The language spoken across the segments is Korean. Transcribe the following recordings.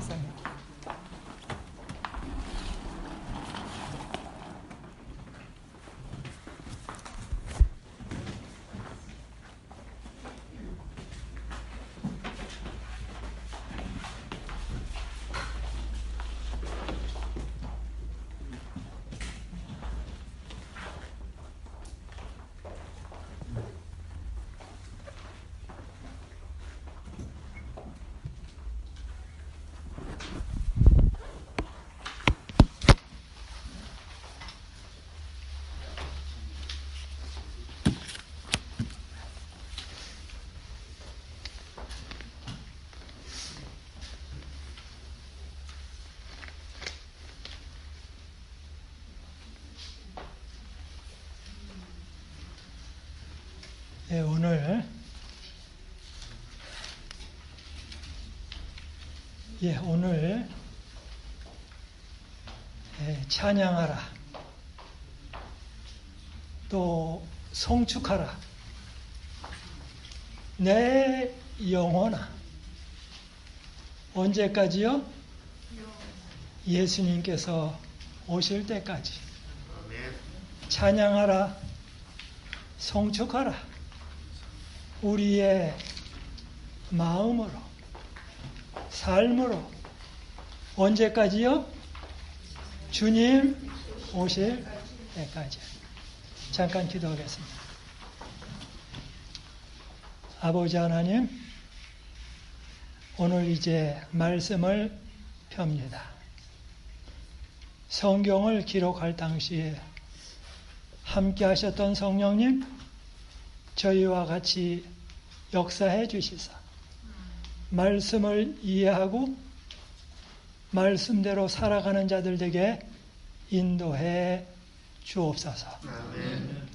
목사님. 오늘 찬양하라, 또 송축하라, 내 영혼아. 언제까지요? 예수님께서 오실 때까지. 찬양하라, 송축하라, 우리의 마음으로, 삶으로. 언제까지요? 주님 오실 때까지. 잠깐 기도하겠습니다. 아버지 하나님, 오늘 이제 말씀을 펴니다. 성경을 기록할 당시에 함께 하셨던 성령님, 저희와 같이 역사해 주시사 말씀을 이해하고 말씀대로 살아가는 자들에게 인도해 주옵소서. 아멘.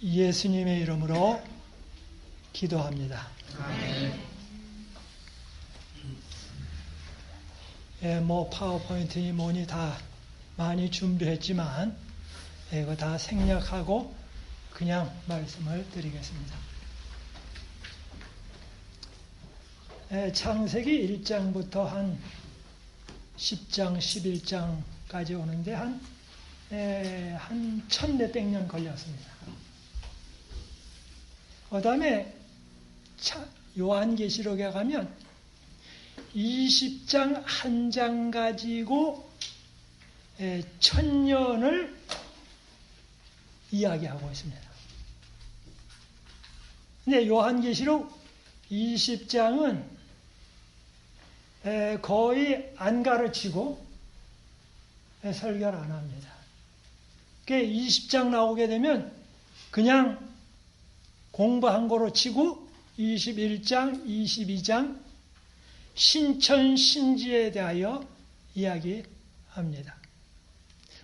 예수님의 이름으로 기도합니다. 아멘. 파워포인트니 뭐니 다 많이 준비했지만 이거 다 생략하고 그냥 말씀을 드리겠습니다. 창세기 1장부터 한 10장, 11장까지 오는데 한 1000몇백 년 걸렸습니다. 그 다음에 요한계시록에 가면 20장 한 장 가지고 1000년을 이야기하고 있습니다. 근데 요한계시록 20장은 거의 안 가르치고 설교를 안 합니다. 20장 나오게 되면 그냥 공부한 거로 치고 21장, 22장 신천신지에 대하여 이야기합니다.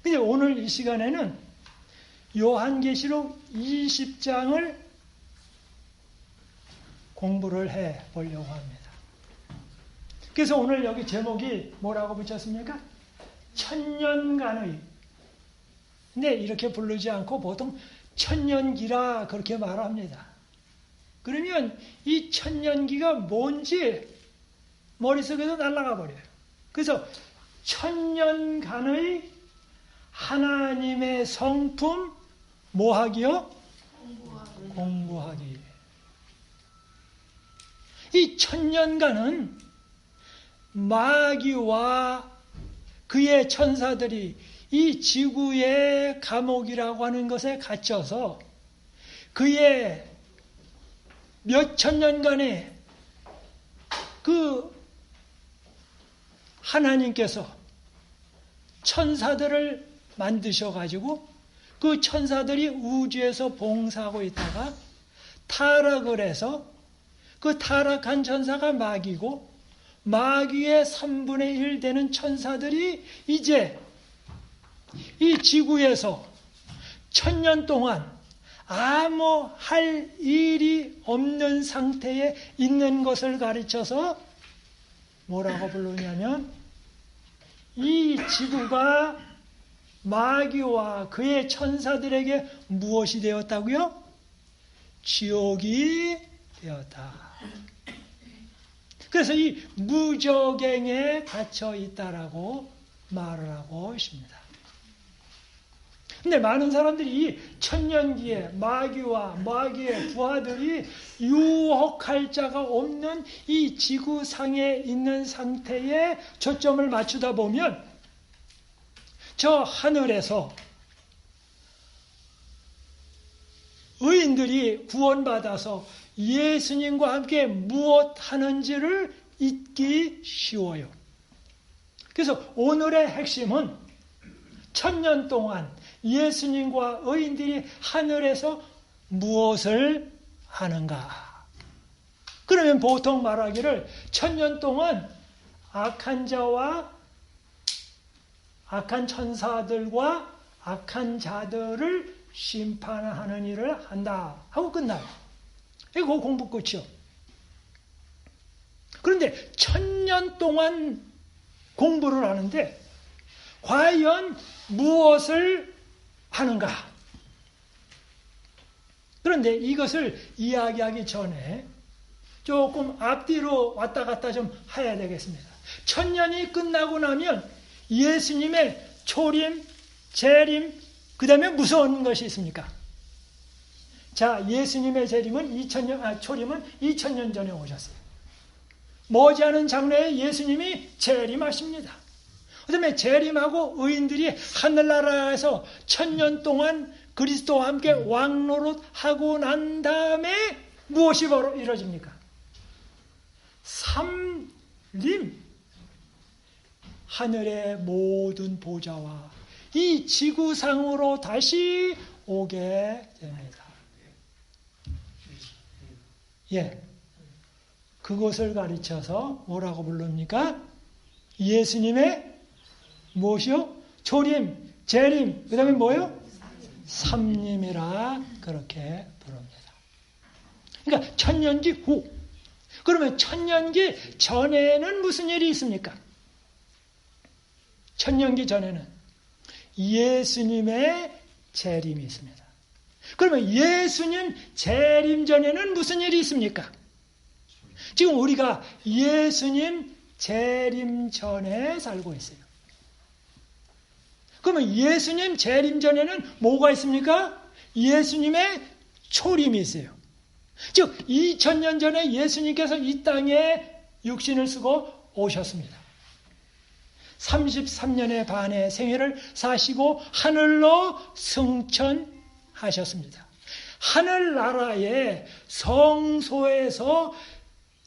근데 오늘 이 시간에는 요한계시록 20장을 공부를 해 보려고 합니다. 그래서 오늘 여기 제목이 뭐라고 붙였습니까? 천년간의. 근데 이렇게 부르지 않고 보통 천년기라 그렇게 말합니다. 그러면 이 천년기가 뭔지 머릿속에서 날아가 버려요. 그래서 천년간의 하나님의 성품 뭐하기요? 공부하기. 이 천년간은 마귀와 그의 천사들이 이 지구의 감옥이라고 하는 것에 갇혀서 그의 몇 천년간의 그 하나님께서 천사들을 만드셔가지고 그 천사들이 우주에서 봉사하고 있다가 타락을 해서 그 타락한 천사가 마귀고 마귀의 3분의 1 되는 천사들이 이제 이 지구에서 1000년 동안 아무 할 일이 없는 상태에 있는 것을 가르쳐서 뭐라고 부르냐면 이 지구가 마귀와 그의 천사들에게 무엇이 되었다고요? 지옥이 되었다. 그래서 이 무저갱에 갇혀 있다라고 말을 하고 있습니다. 근데 많은 사람들이 이 천년기에 마귀와 마귀의 부하들이 유혹할 자가 없는 이 지구상에 있는 상태에 초점을 맞추다 보면 저 하늘에서 의인들이 구원받아서 예수님과 함께 무엇 하는지를 잊기 쉬워요. 그래서 오늘의 핵심은 천년 동안 예수님과 의인들이 하늘에서 무엇을 하는가? 그러면 보통 말하기를 천년 동안 악한 자와 악한 천사들과 악한 자들을 심판하는 일을 한다 하고 끝나요. 이거 공부 끝이요. 그런데 천년 동안 공부를 하는데 과연 무엇을 하는가? 그런데 이것을 이야기하기 전에 조금 앞뒤로 왔다 갔다 좀 해야 되겠습니다. 천년이 끝나고 나면 예수님의 초림, 재림, 그 다음에 무서운 것이 있습니까? 자, 예수님의 재림은 초림은 2000년 전에 오셨어요. 머지않은 장래에 예수님이 재림하십니다. 그 다음에 재림하고 의인들이 하늘나라에서 1000년 동안 그리스도와 함께 왕노릇하고 난 다음에 무엇이 바로 이루어집니까? 삼림, 하늘의 모든 보좌와 이 지구상으로 다시 오게 됩니다. 예, 그것을 가르쳐서 뭐라고 부릅니까? 예수님의 무엇이요? 초림, 재림, 그 다음에 뭐요? 삼림이라 그렇게 부릅니다. 그러니까 천년기 후. 그러면 천년기 전에는 무슨 일이 있습니까? 천년기 전에는 예수님의 재림이 있습니다. 그러면 예수님 재림 전에는 무슨 일이 있습니까? 지금 우리가 예수님 재림 전에 살고 있어요. 그러면 예수님 재림 전에는 뭐가 있습니까? 예수님의 초림이 있어요. 즉 2000년 전에 예수님께서 이 땅에 육신을 쓰고 오셨습니다. 33년의 반의 생애를 사시고 하늘로 승천하셨습니다. 하늘나라의 성소에서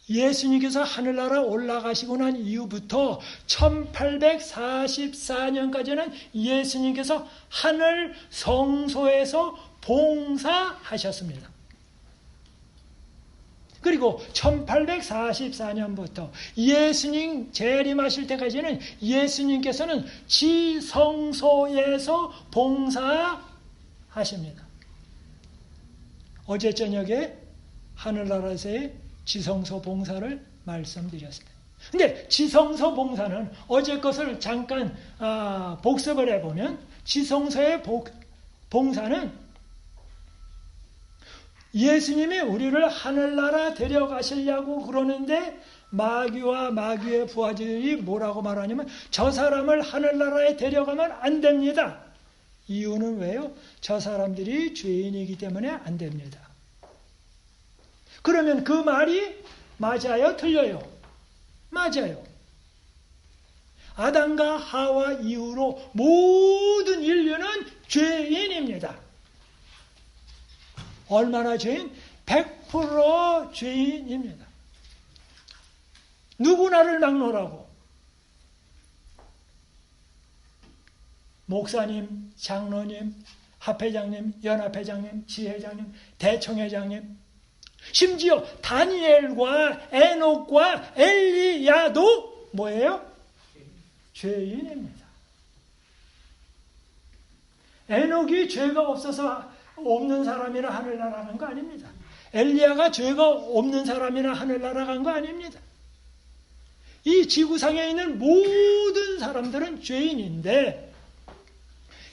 예수님께서 하늘나라 올라가시고 난 이후부터 1844년까지는 예수님께서 하늘 성소에서 봉사하셨습니다. 그리고 1844년부터 예수님 재림하실 때까지는 예수님께서는 지성소에서 봉사하십니다. 어제 저녁에 하늘나라에서의 지성소 봉사를 말씀드렸습니다. 근데 지성소 봉사는 어제 것을 잠깐 복습을 해보면 지성소의 봉사는 예수님이 우리를 하늘나라 데려가시려고 그러는데 마귀와 마귀의 부하들이 뭐라고 말하냐면 저 사람을 하늘나라에 데려가면 안 됩니다. 이유는 왜요? 저 사람들이 죄인이기 때문에 안 됩니다. 그러면 그 말이 맞아요? 틀려요? 맞아요. 아담과 하와 이후로 모든 인류는 죄인입니다. 얼마나 죄인? 100% 죄인입니다. 누구나를 막론하고 목사님, 장로님, 합회장님, 연합회장님, 지회장님, 대총회장님, 심지어 다니엘과 에녹과 엘리야도 뭐예요? 죄인입니다. 에녹이 죄가 없어서 없는 사람이나 하늘나라 간 거 아닙니다. 엘리야가 죄가 없는 사람이나 하늘나라 간 거 아닙니다. 이 지구상에 있는 모든 사람들은 죄인인데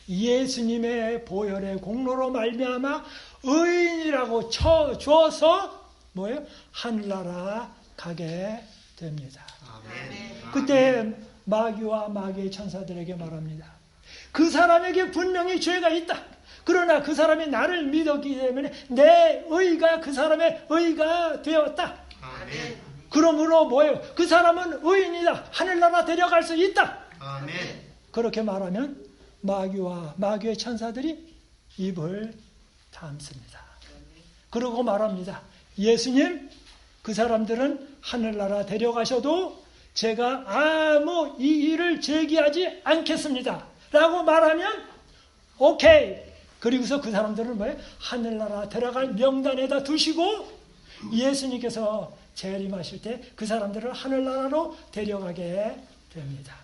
예수님의 보혈의 공로로 말미암아 의인이라고 쳐줘서 뭐예요? 하늘나라 가게 됩니다. 아멘. 그때 마귀와 마귀의 천사들에게 말합니다. 그 사람에게 분명히 죄가 있다. 그러나 그 사람이 나를 믿었기 때문에 내 의가 그 사람의 의가 되었다. 아멘. 그러므로 뭐예요? 그 사람은 의인이다. 하늘나라 데려갈 수 있다. 아멘. 그렇게 말하면 마귀와 마귀의 천사들이 입을 닫습니다. 그러고 말합니다. 예수님, 그 사람들은 하늘나라 데려가셔도 제가 아무 이의를 제기하지 않겠습니다. 라고 말하면 오케이. 그리고서 그 사람들은 뭐예요? 하늘나라 데려갈 명단에다 두시고 예수님께서 재림하실 때 그 사람들을 하늘나라로 데려가게 됩니다.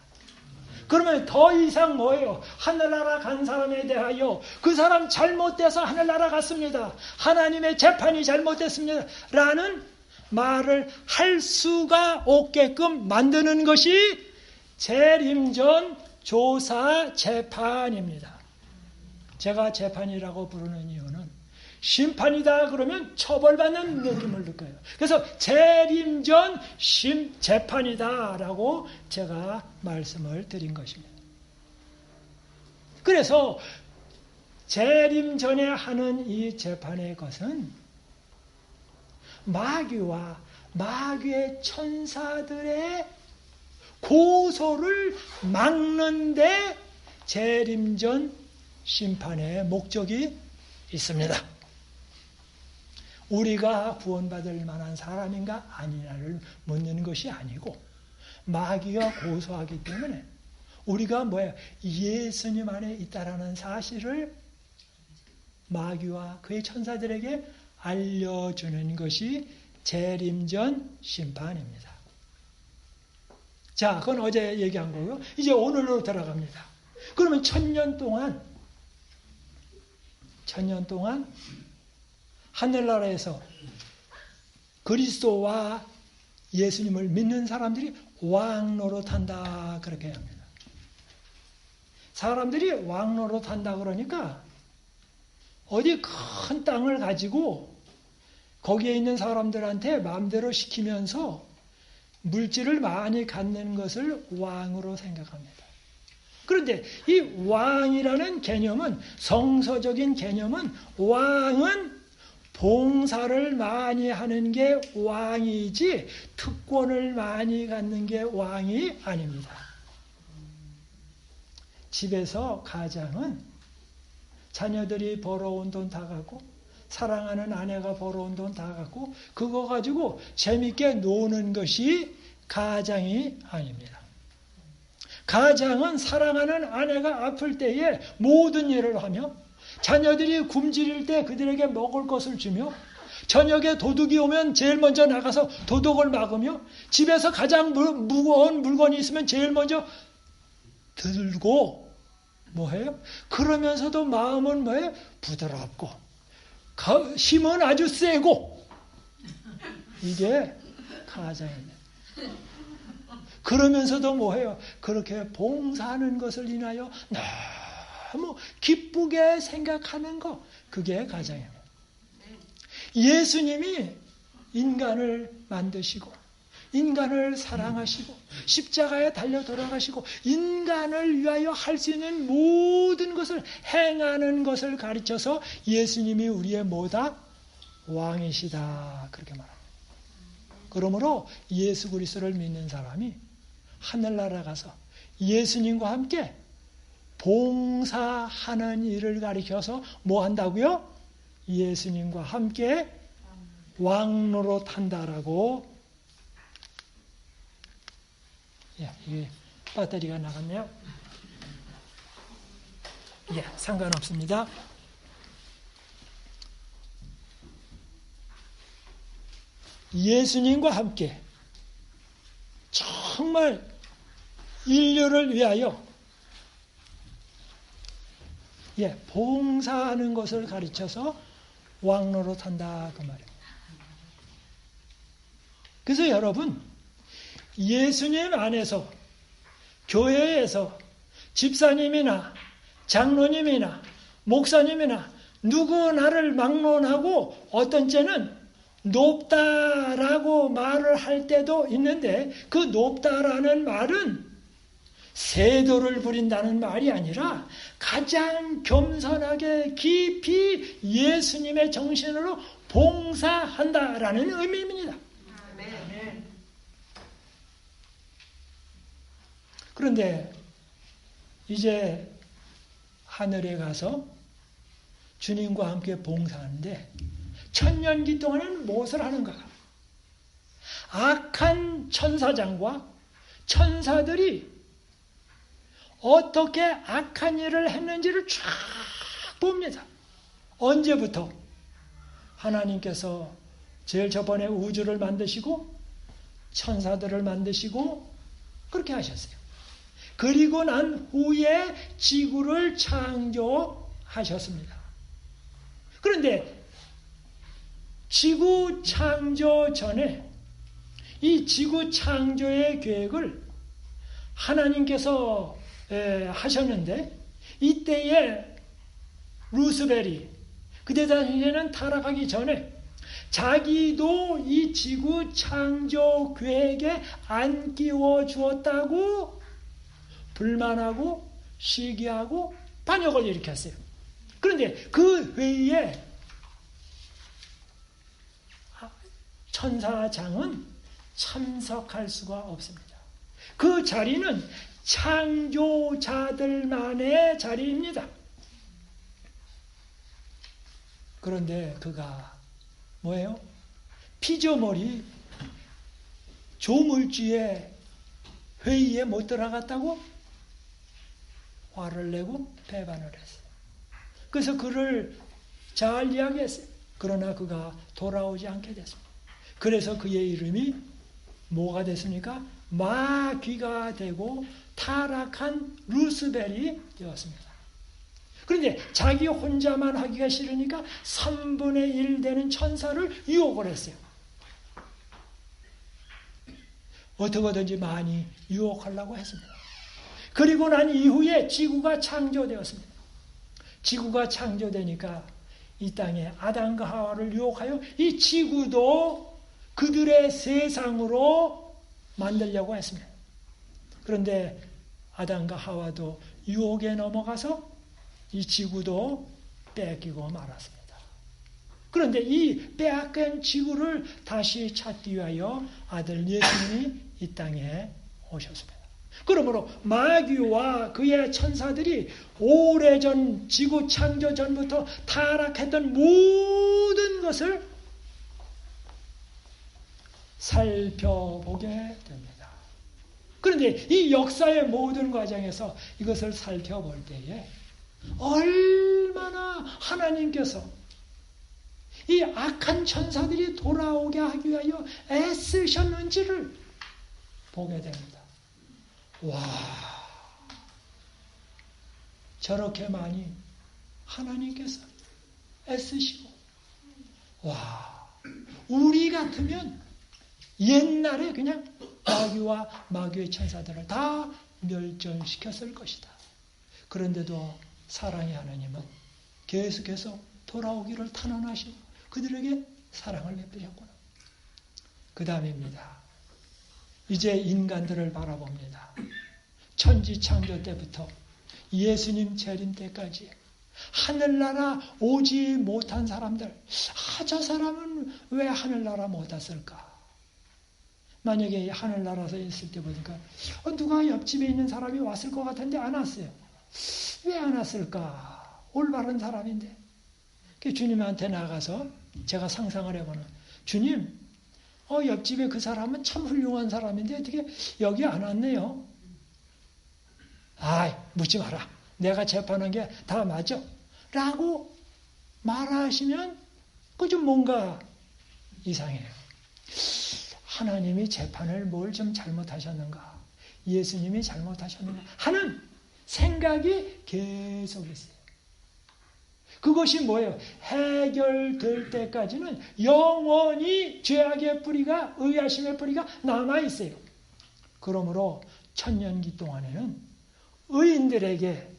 그러면 더 이상 뭐예요? 하늘나라 간 사람에 대하여 그 사람 잘못돼서 하늘나라 갔습니다. 하나님의 재판이 잘못됐습니다. 라는 말을 할 수가 없게끔 만드는 것이 재림전 조사 재판입니다. 제가 재판이라고 부르는 이유는 심판이다 그러면 처벌받는 느낌을 느껴요. 그래서 재림전 재판이다라고 제가 말씀을 드린 것입니다. 그래서 재림전에 하는 이 재판의 것은 마귀와 마귀의 천사들의 고소를 막는데 재림전 심판의 목적이 있습니다. 우리가 구원받을 만한 사람인가 아니냐를 묻는 것이 아니고 마귀가 고소하기 때문에 우리가 뭐예요? 예수님 안에 있다라는 사실을 마귀와 그의 천사들에게 알려주는 것이 재림전 심판입니다. 자, 그건 어제 얘기한 거고요. 이제 오늘로 들어갑니다. 그러면 1000년 동안 하늘나라에서 그리스도와 예수님을 믿는 사람들이 왕노릇한다 그렇게 합니다. 사람들이 왕노릇한다 그러니까 어디 큰 땅을 가지고 거기에 있는 사람들한테 마음대로 시키면서 물질을 많이 갖는 것을 왕으로 생각합니다. 그런데 이 왕이라는 개념은 성서적인 개념은 왕은 봉사를 많이 하는 게 왕이지 특권을 많이 갖는 게 왕이 아닙니다. 집에서 가장은 자녀들이 벌어온 돈 다 갖고 사랑하는 아내가 벌어온 돈 다 갖고 그거 가지고 재밌게 노는 것이 가장이 아닙니다. 가장은 사랑하는 아내가 아플 때에 모든 일을 하며 자녀들이 굶주릴 때 그들에게 먹을 것을 주며 저녁에 도둑이 오면 제일 먼저 나가서 도둑을 막으며 집에서 가장 무거운 물건이 있으면 제일 먼저 들고 뭐해요? 그러면서도 마음은 뭐예요? 부드럽고 힘은 아주 세고 이게 가장입니다. 그러면서도 뭐해요? 그렇게 봉사하는 것을 인하여 너무 기쁘게 생각하는 것, 그게 가장입니다. 예수님이 인간을 만드시고 인간을 사랑하시고 십자가에 달려 돌아가시고 인간을 위하여 할 수 있는 모든 것을 행하는 것을 가르쳐서 예수님이 우리의 뭐다? 왕이시다 그렇게 말합니다. 그러므로 예수 그리스도를 믿는 사람이 하늘나라 가서 예수님과 함께 봉사하는 일을 가리켜서 뭐 한다고요? 예수님과 함께 왕노릇 한다라고. 예, 이게 배터리가 나갔네요. 예, 상관없습니다. 예수님과 함께 정말 인류를 위하여 봉사하는 것을 가르쳐서 왕노릇 한다 그 말이에요. 그래서 여러분 예수님 안에서 교회에서 집사님이나 장로님이나 목사님이나 누구 나를 막론하고 어떤 때는 높다라고 말을 할 때도 있는데 그 높다라는 말은 세도를 부린다는 말이 아니라 가장 겸손하게 깊이 예수님의 정신으로 봉사한다라는 의미입니다. 그런데 이제 하늘에 가서 주님과 함께 봉사하는데 천년기 동안은 무엇을 하는가? 악한 천사장과 천사들이 어떻게 악한 일을 했는지를 쫙 봅니다. 언제부터? 하나님께서 제일 저번에 우주를 만드시고 천사들을 만드시고 그렇게 하셨어요. 그리고 난 후에 지구를 창조하셨습니다. 그런데 지구 창조 전에 이 지구 창조의 계획을 하나님께서 하셨는데 이때에 루스벨이 그때 당시에는 타락하기 전에 자기도 이 지구 창조 계획에 안 끼워 주었다고 불만하고 시기하고 반역을 일으켰어요. 그런데 그 회의에 천사장은 참석할 수가 없습니다. 그 자리는 창조자들만의 자리입니다. 그런데 그가 뭐예요? 피조물이 조물주의 회의에 못 들어갔다고 화를 내고 배반을 했어요. 그래서 그를 잘 이야기했어요. 그러나 그가 돌아오지 않게 됐습니다. 그래서 그의 이름이 뭐가 됐습니까? 마귀가 되고 타락한 루스벨이 되었습니다. 그런데 자기 혼자만 하기가 싫으니까 3분의 1 되는 천사를 유혹을 했어요. 어떻게든지 많이 유혹하려고 했습니다. 그리고 난 이후에 지구가 창조되었습니다. 지구가 창조되니까 이 땅에 아담과 하와를 유혹하여 이 지구도 그들의 세상으로 만들려고 했습니다. 그런데 아담과 하와도 유혹에 넘어가서 이 지구도 뺏기고 말았습니다. 그런데 이 빼앗긴 지구를 다시 찾기 위하여 아들 예수님이 이 땅에 오셨습니다. 그러므로 마귀와 그의 천사들이 오래전 지구 창조 전부터 타락했던 모든 것을 살펴보게 됩니다. 그런데 이 역사의 모든 과정에서 이것을 살펴볼 때에 얼마나 하나님께서 이 악한 천사들이 돌아오게 하기 위하여 애쓰셨는지를 보게 됩니다. 와, 저렇게 많이 하나님께서 애쓰시고, 와, 우리 같으면 옛날에 그냥 마귀와 마귀의 천사들을 다 멸절시켰을 것이다. 그런데도 사랑의 하나님은 계속해서 돌아오기를 탄원하시고 그들에게 사랑을 베푸셨구나. 그 다음입니다. 이제 인간들을 바라봅니다. 천지 창조 때부터 예수님 재림 때까지 하늘나라 오지 못한 사람들, 저 사람은 왜 하늘나라 못 왔을까? 만약에 하늘나라에서 있을 때 보니까 누가 옆집에 있는 사람이 왔을 것 같은데 안 왔어요. 왜 안 왔을까? 올바른 사람인데. 주님한테 나가서 제가 상상을 해보는, 주님, 옆집에 그 사람은 참 훌륭한 사람인데 어떻게 여기 안 왔네요? 아이, 묻지 마라. 내가 재판한 게 다 맞아. 라고 말하시면 그 좀 뭔가 이상해요. 하나님이 재판을 뭘 좀 잘못하셨는가? 예수님이 잘못하셨는가? 하는 생각이 계속 있어요. 그것이 뭐예요? 해결될 때까지는 영원히 죄악의 뿌리가, 의아심의 뿌리가 남아있어요. 그러므로 천년기 동안에는 의인들에게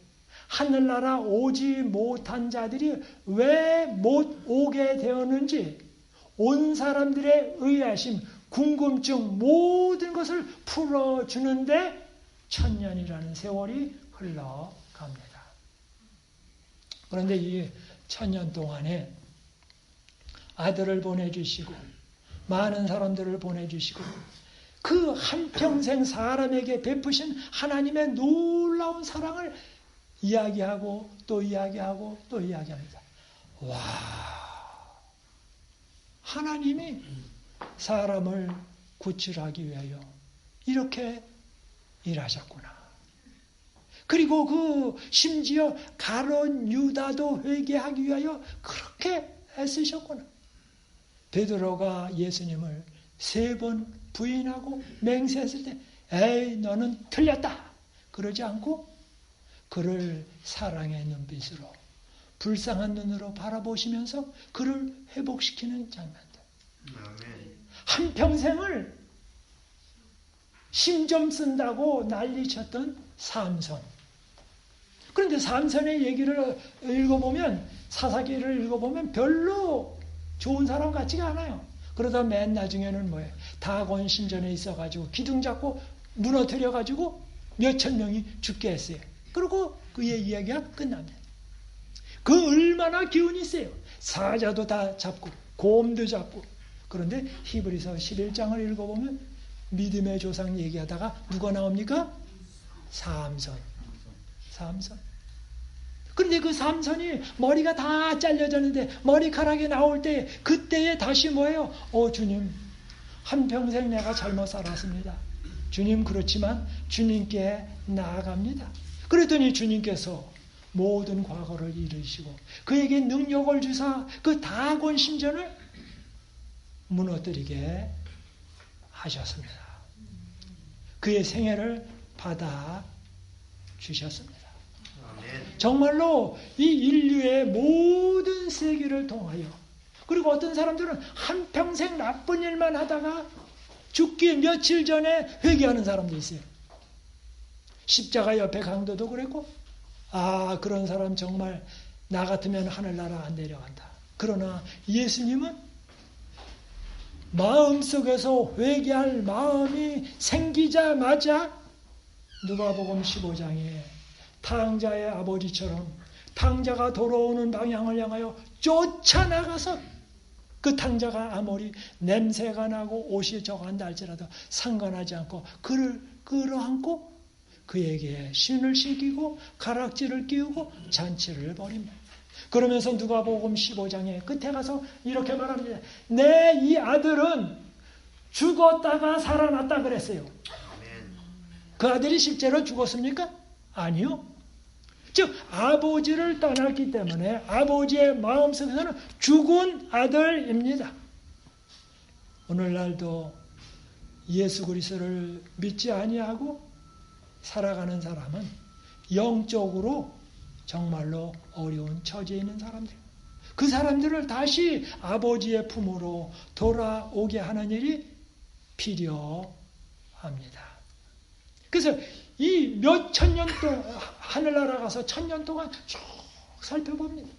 하늘나라 오지 못한 자들이 왜 못 오게 되었는지 온 사람들의 의아심, 궁금증 모든 것을 풀어주는데 1000년이라는 세월이 흘러갑니다. 그런데 이 1000년 동안에 아들을 보내주시고 많은 사람들을 보내주시고 그 한평생 사람에게 베푸신 하나님의 놀라운 사랑을 이야기하고 또 이야기하고 또 이야기합니다. 와, 하나님이 사람을 구출하기 위하여 이렇게 일하셨구나. 그리고 그 심지어 가룟 유다도 회개하기 위하여 그렇게 애쓰셨구나. 베드로가 예수님을 3번 부인하고 맹세했을 때 에이 너는 틀렸다 그러지 않고 그를 사랑의 눈빛으로 불쌍한 눈으로 바라보시면서 그를 회복시키는 장면들. 한평생을 심점 쓴다고 난리쳤던 삼손. 그런데 삼손의 얘기를 읽어보면 사사기를 읽어보면 별로 좋은 사람 같지가 않아요. 그러다 맨 나중에는 뭐예요? 다곤 신전에 있어가지고 기둥 잡고 무너뜨려가지고 몇천 명이 죽게 했어요. 그리고 그의 이야기가 끝납니다. 그 얼마나 기운이 세요. 사자도 다 잡고 곰도 잡고. 그런데 히브리서 11장을 읽어보면 믿음의 조상 얘기하다가 누가 나옵니까? 삼손. 그런데 그 삼손이 머리가 다 잘려졌는데 머리카락이 나올 때 그때에 다시 뭐예요? 주님, 한평생 내가 잘못 살았습니다. 주님 그렇지만 주님께 나아갑니다. 그랬더니 주님께서 모든 과거를 잃으시고 그에게 능력을 주사 그 다곤 신전을 무너뜨리게 하셨습니다. 그의 생애를 받아 주셨습니다. 정말로 이 인류의 모든 세계를 통하여 그리고 어떤 사람들은 한평생 나쁜 일만 하다가 죽기 며칠 전에 회개하는 사람도 있어요. 십자가 옆에 강도도 그랬고 그런 사람 정말 나 같으면 하늘나라 안 내려간다. 그러나 예수님은 마음속에서 회개할 마음이 생기자마자 누가복음 15장에 탕자의 아버지처럼 탕자가 돌아오는 방향을 향하여 쫓아나가서 그 탕자가 아무리 냄새가 나고 옷이 저간다 할지라도 상관하지 않고 그를 끌어안고 그에게 신을 신기고 가락지를 끼우고 잔치를 벌입니다. 그러면서 누가복음 15장에 끝에 가서 이렇게 말합니다. 내 이 아들은 죽었다가 살아났다 그랬어요. 그 아들이 실제로 죽었습니까? 아니요. 즉 아버지를 떠났기 때문에 아버지의 마음속에서는 죽은 아들입니다. 오늘날도 예수 그리스도를 믿지 아니하고 살아가는 사람은 영적으로 정말로 어려운 처지에 있는 사람들. 그 사람들을 다시 아버지의 품으로 돌아오게 하는 일이 필요합니다. 그래서 이 몇 천년 동안 하늘나라 가서 1000년 동안 쭉 살펴봅니다.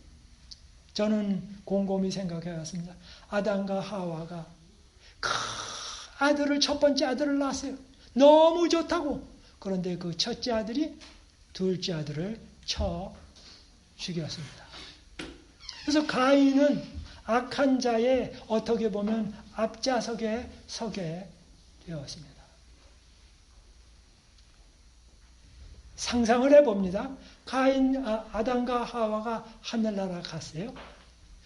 저는 곰곰이 생각해 봤습니다. 아담과 하와가 아들을 첫 번째 아들을 낳았어요. 너무 좋다고. 그런데 그 첫째 아들이 둘째 아들을 쳐 죽였습니다. 그래서 가인은 악한 자의 어떻게 보면 앞좌석에 서게 되었습니다. 상상을 해봅니다. 아담과 하와가 하늘나라 갔어요.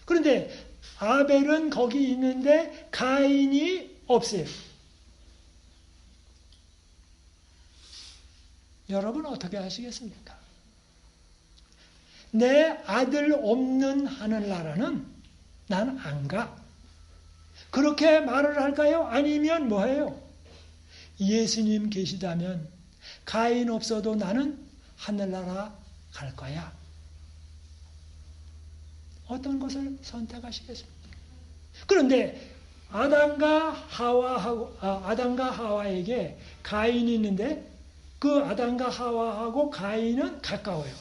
그런데 아벨은 거기 있는데 가인이 없어요. 여러분 어떻게 하시겠습니까? 내 아들 없는 하늘나라는 난 안 가. 그렇게 말을 할까요? 아니면 뭐예요? 예수님 계시다면 가인 없어도 나는 하늘나라 갈 거야. 어떤 것을 선택하시겠습니까? 그런데 아담과 하와에게 가인이 있는데 그 아담과 하와하고 가인은 가까워요.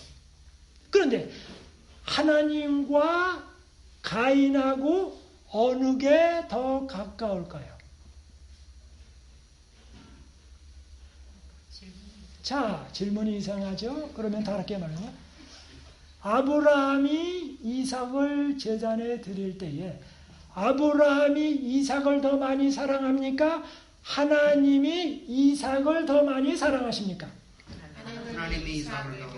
그런데 하나님과 가인하고 어느 게 더 가까울까요? 자, 질문이 이상하죠? 그러면 다르게 말하면 아브라함이 이삭을 제단에 드릴 때에 아브라함이 이삭을 더 많이 사랑합니까? 하나님이 이삭을 더 많이 사랑하십니까? 하나님이 이삭을 더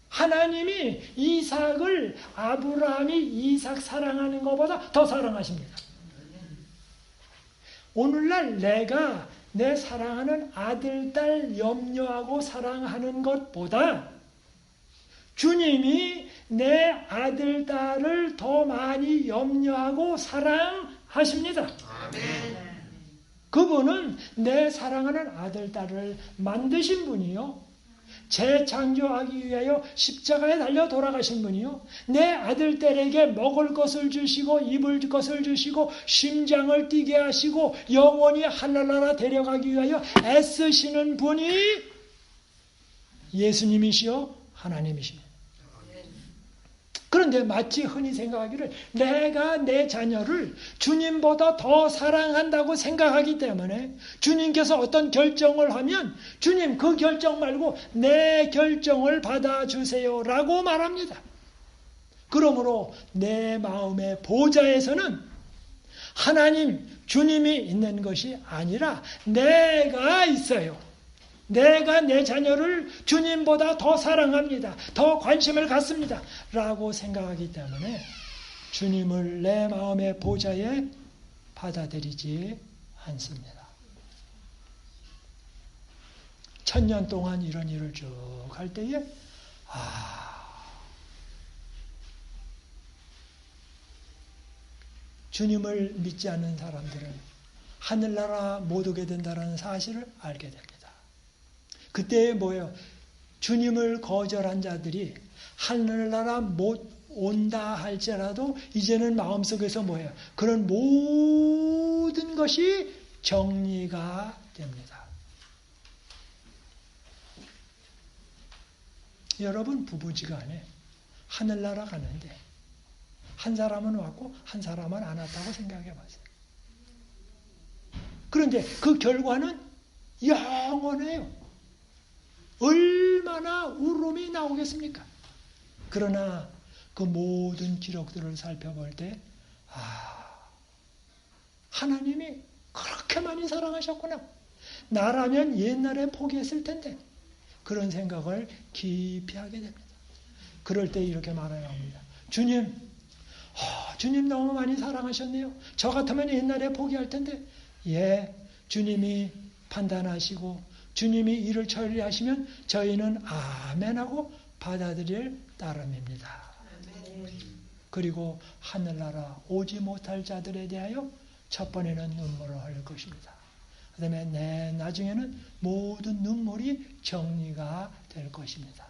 하나님이 이삭을 아브라함이 이삭 사랑하는 것보다 더 사랑하십니다. 오늘날 내가 내 사랑하는 아들, 딸 염려하고 사랑하는 것보다 주님이 내 아들, 딸을 더 많이 염려하고 사랑하십니다. 아멘. 그분은 내 사랑하는 아들, 딸을 만드신 분이요. 재창조하기 위하여 십자가에 달려 돌아가신 분이요. 내 아들, 딸에게 먹을 것을 주시고 입을 것을 주시고 심장을 뛰게 하시고 영원히 하늘나라 데려가기 위하여 애쓰시는 분이 예수님이시요 하나님이십니다. 그런데 마치 흔히 생각하기를 내가 내 자녀를 주님보다 더 사랑한다고 생각하기 때문에 주님께서 어떤 결정을 하면 주님 그 결정 말고 내 결정을 받아주세요 라고 말합니다. 그러므로 내 마음의 보좌에서는 하나님 주님이 있는 것이 아니라 내가 있어요. 내가 내 자녀를 주님보다 더 사랑합니다. 더 관심을 갖습니다. 라고 생각하기 때문에 주님을 내 마음의 보좌에 받아들이지 않습니다. 1000년 동안 이런 일을 쭉 할 때에 주님을 믿지 않는 사람들은 하늘나라 못 오게 된다는 사실을 알게 됩니다. 그때 뭐예요? 주님을 거절한 자들이 하늘나라 못 온다 할지라도 이제는 마음속에서 뭐예요? 그런 모든 것이 정리가 됩니다. 여러분 부부지간에 하늘나라 가는데 한 사람은 왔고 한 사람은 안 왔다고 생각해 보세요. 그런데 그 결과는 영원해요. 얼마나 울음이 나오겠습니까? 그러나 그 모든 기록들을 살펴볼 때 하나님이 그렇게 많이 사랑하셨구나. 나라면 옛날에 포기했을 텐데 그런 생각을 깊이 하게 됩니다. 그럴 때 이렇게 말해야 합니다. 주님 너무 많이 사랑하셨네요. 저 같으면 옛날에 포기할 텐데 주님이 판단하시고 주님이 이를 처리하시면 저희는 아멘하고 받아들일 따름입니다. 그리고 하늘나라 오지 못할 자들에 대하여 첫 번에는 눈물을 흘릴 것입니다. 그 다음에 나중에는 모든 눈물이 정리가 될 것입니다.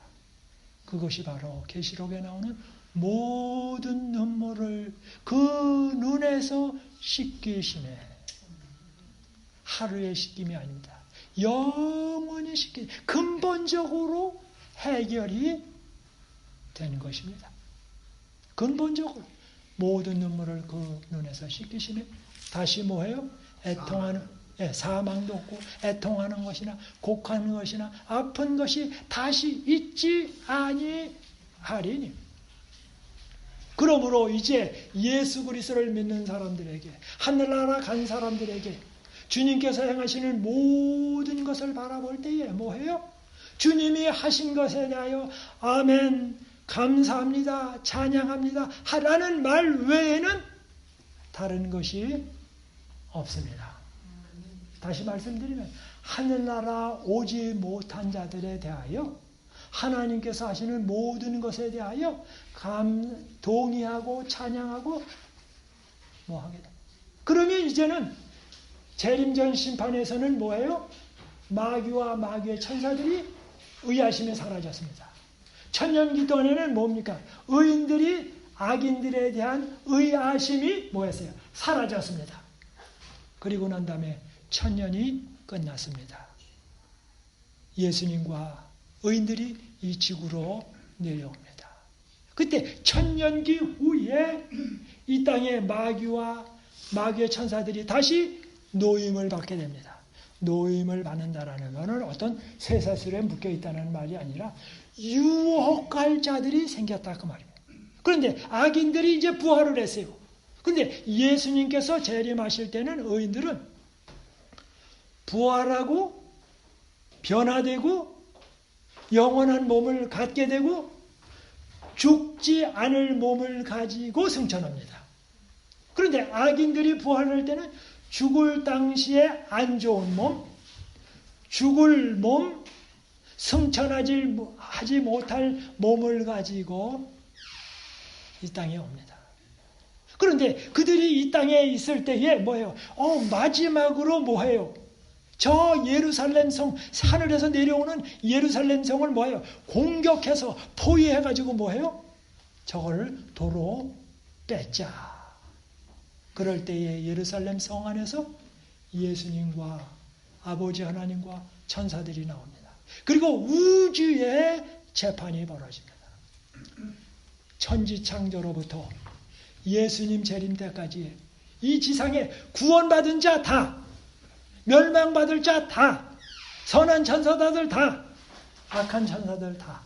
그것이 바로 계시록에 나오는 모든 눈물을 그 눈에서 씻기심에 하루의 씻김이 아닙니다. 영원히 씻기 근본적으로 해결이 되는 것입니다. 근본적으로 모든 눈물을 그 눈에서 씻기시면 다시 뭐예요? 애통하는 사망도 없고 애통하는 것이나 곡하는 것이나 아픈 것이 다시 있지 아니하리니. 그러므로 이제 예수 그리스도를 믿는 사람들에게 하늘나라 간 사람들에게 주님께서 행하시는 모든 것을 바라볼 때에 뭐해요? 주님이 하신 것에 대하여 아멘, 감사합니다, 찬양합니다 하라는 말 외에는 다른 것이 없습니다. 다시 말씀드리면 하늘나라 오지 못한 자들에 대하여 하나님께서 하시는 모든 것에 대하여 동의하고 찬양하고 뭐 하게 됩니다. 그러면 이제는 재림전 심판에서는 뭐예요? 마귀와 마귀의 천사들이 의아심에 사라졌습니다. 천년기 동안에는 뭡니까? 의인들이 악인들에 대한 의아심이 뭐였어요? 사라졌습니다. 그리고 난 다음에 천년이 끝났습니다. 예수님과 의인들이 이 지구로 내려옵니다. 그때 천년기 후에 이 땅에 마귀와 마귀의 천사들이 다시 노임을 받게 됩니다. 노임을 받는다라는 것은 어떤 쇠사슬에 묶여 있다는 말이 아니라 유혹할 자들이 생겼다 그 말입니다. 그런데 악인들이 이제 부활을 했어요. 그런데 예수님께서 재림하실 때는 의인들은 부활하고 변화되고 영원한 몸을 갖게 되고 죽지 않을 몸을 가지고 승천합니다. 그런데 악인들이 부활할 때는 죽을 당시에 안 좋은 몸, 죽을 몸, 승천하지 못할 몸을 가지고 이 땅에 옵니다. 그런데 그들이 이 땅에 있을 때에 뭐예요? 마지막으로 뭐예요? 저 예루살렘 성, 하늘에서 내려오는 예루살렘 성을 뭐예요? 공격해서 포위해가지고 뭐예요? 저걸 도로 뺏자. 그럴 때에 예루살렘 성 안에서 예수님과 아버지 하나님과 천사들이 나옵니다. 그리고 우주의 재판이 벌어집니다. 천지창조로부터 예수님 재림 때까지 이 지상에 구원받은 자 다, 멸망받을 자 다, 선한 천사들 다, 악한 천사들 다,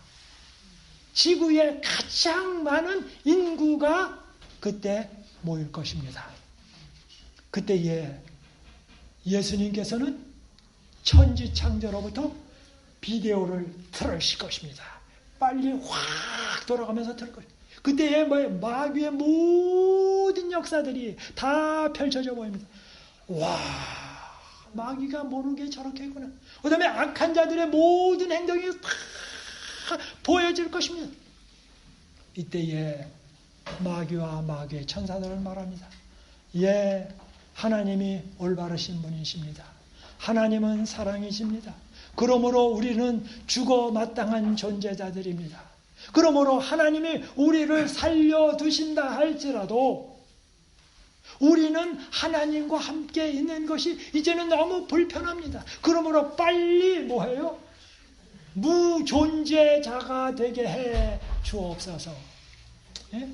지구에 가장 많은 인구가 그때 모일 것입니다. 그때에 예수님께서는 천지창조로부터 비데오를 틀으실 것입니다. 빨리 확 돌아가면서 틀을 것입니다. 그때에 마귀의 모든 역사들이 다 펼쳐져 보입니다. 와, 마귀가 모르게 저렇게 했구나. 그 다음에 악한 자들의 모든 행동이 다 보여질 것입니다. 이때에 마귀와 마귀의 천사들을 말합니다. 예, 하나님이 올바르신 분이십니다. 하나님은 사랑이십니다. 그러므로 우리는 죽어 마땅한 존재자들입니다. 그러므로 하나님이 우리를 살려두신다 할지라도 우리는 하나님과 함께 있는 것이 이제는 너무 불편합니다. 그러므로 빨리 뭐해요? 무존재자가 되게 해 주옵소서. 예?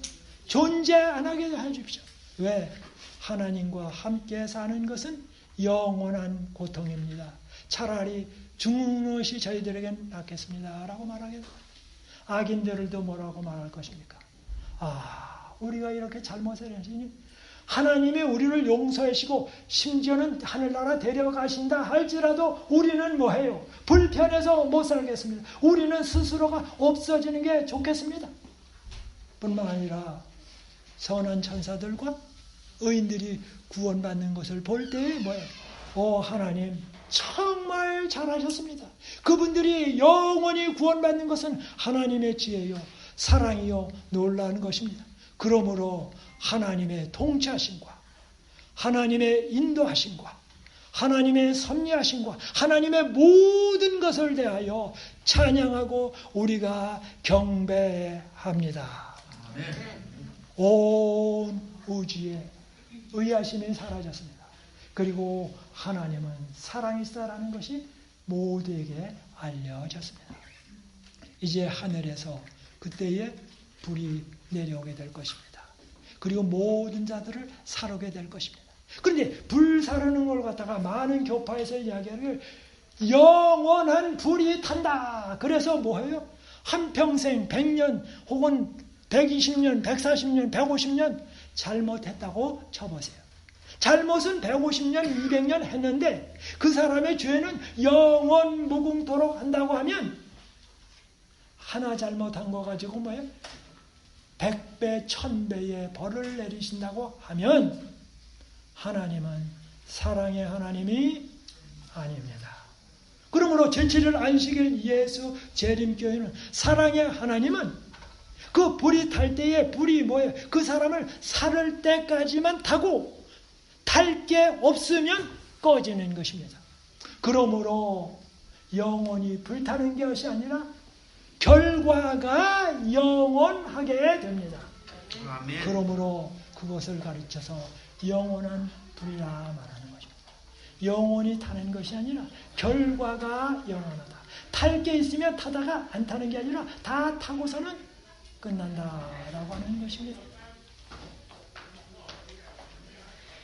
존재 안 하게 해 주십시오. 왜? 하나님과 함께 사는 것은 영원한 고통입니다. 차라리 죽는 것이 저희들에겐 낫겠습니다. 라고 말하게 됩니다. 악인들도 뭐라고 말할 것입니까? 우리가 이렇게 잘못을 했으니 하나님이 우리를 용서하시고 심지어는 하늘나라 데려가신다 할지라도 우리는 뭐해요? 불편해서 못 살겠습니다. 우리는 스스로가 없어지는 게 좋겠습니다. 뿐만 아니라 선한 천사들과 의인들이 구원받는 것을 볼 때에 뭐예요? 하나님 정말 잘하셨습니다. 그분들이 영원히 구원받는 것은 하나님의 지혜요 사랑이요 놀라운 것입니다. 그러므로 하나님의 통치하심과 하나님의 인도하심과 하나님의 섭리하심과 하나님의 모든 것을 대하여 찬양하고 우리가 경배합니다. 온 우주에 의하심이 사라졌습니다. 그리고 하나님은 사랑이시다라는 것이 모두에게 알려졌습니다. 이제 하늘에서 그때에 불이 내려오게 될 것입니다. 그리고 모든 자들을 사르게 될 것입니다. 그런데 불 사르는 걸 갖다가 많은 교파에서 이야기하기를 영원한 불이 탄다. 그래서 뭐예요? 한평생 100년 혹은 120년, 140년, 150년 잘못했다고 쳐보세요. 잘못은 150년, 200년 했는데 그 사람의 죄는 영원 무궁토록 한다고 하면 하나 잘못한 거 가지고 100배, 1000배의 벌을 내리신다고 하면 하나님은 사랑의 하나님이 아닙니다. 그러므로 제7일 안식일 예수 재림교회는 사랑의 하나님은 그 불이 탈 때에 불이 뭐예요? 그 사람을 사를 때까지만 타고 탈 게 없으면 꺼지는 것입니다. 그러므로 영원히 불타는 것이 아니라 결과가 영원하게 됩니다. 아멘. 그러므로 그것을 가르쳐서 영원한 불이라 말하는 것입니다. 영원히 타는 것이 아니라 결과가 영원하다. 탈 게 있으면 타다가 안 타는 게 아니라 다 타고서는 끝난다라고 하는 것입니다.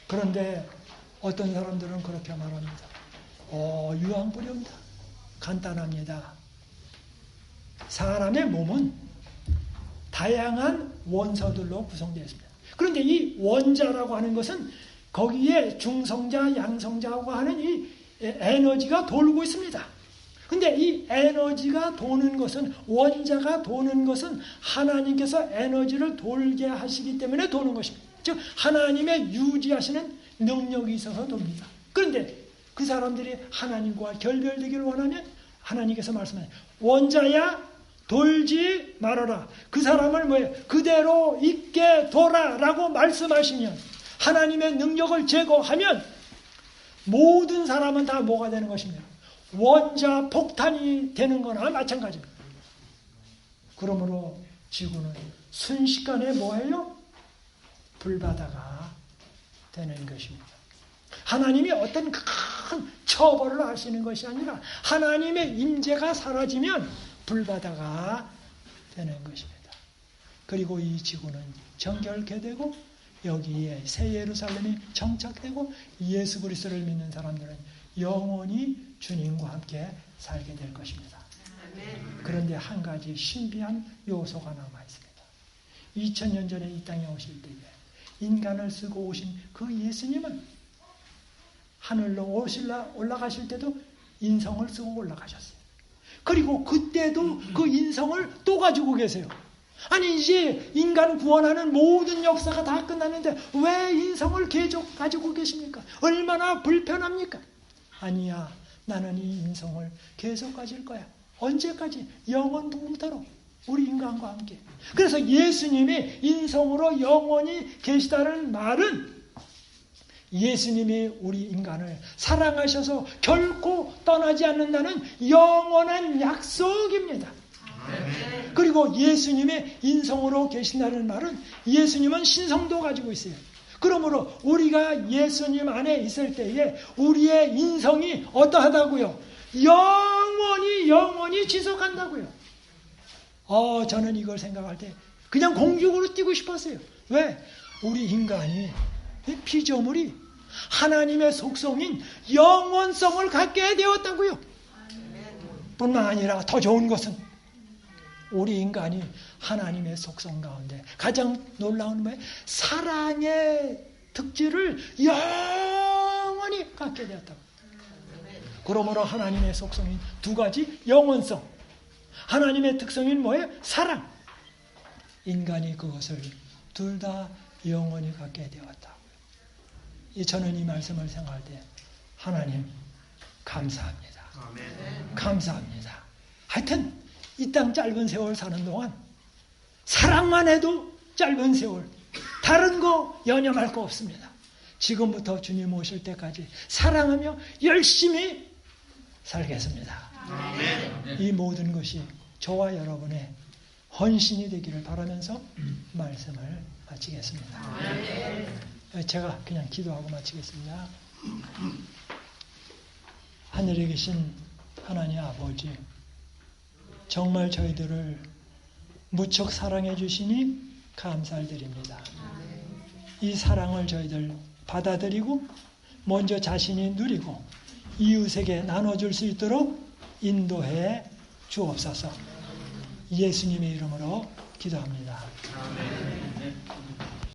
그런데 어떤 사람들은 그렇게 말합니다. 유황불효입니다. 간단합니다. 사람의 몸은 다양한 원소들로 구성되어 있습니다. 그런데 이 원자라고 하는 것은 거기에 중성자, 양성자하고 하는 이 에너지가 돌고 있습니다. 근데 이 에너지가 도는 것은, 원자가 도는 것은 하나님께서 에너지를 돌게 하시기 때문에 도는 것입니다. 즉 하나님의 유지하시는 능력이 있어서 돕니다. 그런데 그 사람들이 하나님과 결별되기를 원하면 하나님께서 말씀하세요. 원자야 돌지 말아라. 그 사람을 뭐예요? 그대로 있게 둬라라고 말씀하시면, 하나님의 능력을 제거하면 모든 사람은 다 뭐가 되는 것입니다. 원자 폭탄이 되는 거나 마찬가지입니다. 그러므로 지구는 순식간에 뭐예요? 불바다가 되는 것입니다. 하나님이 어떤 큰 처벌을 하시는 것이 아니라 하나님의 임재가 사라지면 불바다가 되는 것입니다. 그리고 이 지구는 정결케 되고 여기에 새 예루살렘이 정착되고 예수 그리스도를 믿는 사람들은 영원히 주님과 함께 살게 될 것입니다. 그런데 한 가지 신비한 요소가 남아 있습니다. 2000년 전에 이 땅에 오실 때에 인간을 쓰고 오신 그 예수님은 하늘로 올라가실 때도 인성을 쓰고 올라가셨어요. 그리고 그때도 그 인성을 또 가지고 계세요. 아니 이제 인간 구원하는 모든 역사가 다 끝났는데 왜 인성을 계속 가지고 계십니까? 얼마나 불편합니까? 아니야, 나는 이 인성을 계속 가질 거야. 언제까지? 영원토록 우리 인간과 함께. 그래서 예수님이 인성으로 영원히 계시다는 말은 예수님이 우리 인간을 사랑하셔서 결코 떠나지 않는다는 영원한 약속입니다. 그리고 예수님의 인성으로 계신다는 말은 예수님은 신성도 가지고 있어요. 그러므로 우리가 예수님 안에 있을 때에 우리의 인성이 어떠하다고요? 영원히 지속한다고요. 저는 이걸 생각할 때 그냥 공중으로 뛰고 싶었어요. 왜? 우리 인간이 피조물이 하나님의 속성인 영원성을 갖게 되었다고요. 뿐만 아니라 더 좋은 것은 우리 인간이 하나님의 속성 가운데 가장 놀라운 뭐예요? 사랑의 특질을 영원히 갖게 되었다고. 그러므로 하나님의 속성인 두 가지, 영원성, 하나님의 특성인 뭐예요? 사랑. 인간이 그것을 둘 다 영원히 갖게 되었다고요. 저는 이 말씀을 생각할 때 하나님 감사합니다. 감사합니다. 하여튼 이 땅 짧은 세월 사는 동안 사랑만 해도 짧은 세월, 다른 거 연연할 거 없습니다. 지금부터 주님 오실 때까지 사랑하며 열심히 살겠습니다. 이 모든 것이 저와 여러분의 헌신이 되기를 바라면서 말씀을 마치겠습니다. 제가 그냥 기도하고 마치겠습니다. 하늘에 계신 하나님 아버지, 정말 저희들을 무척 사랑해 주시니 감사드립니다. 이 사랑을 저희들 받아들이고 먼저 자신이 누리고 이웃에게 나눠줄 수 있도록 인도해 주옵소서. 예수님의 이름으로 기도합니다.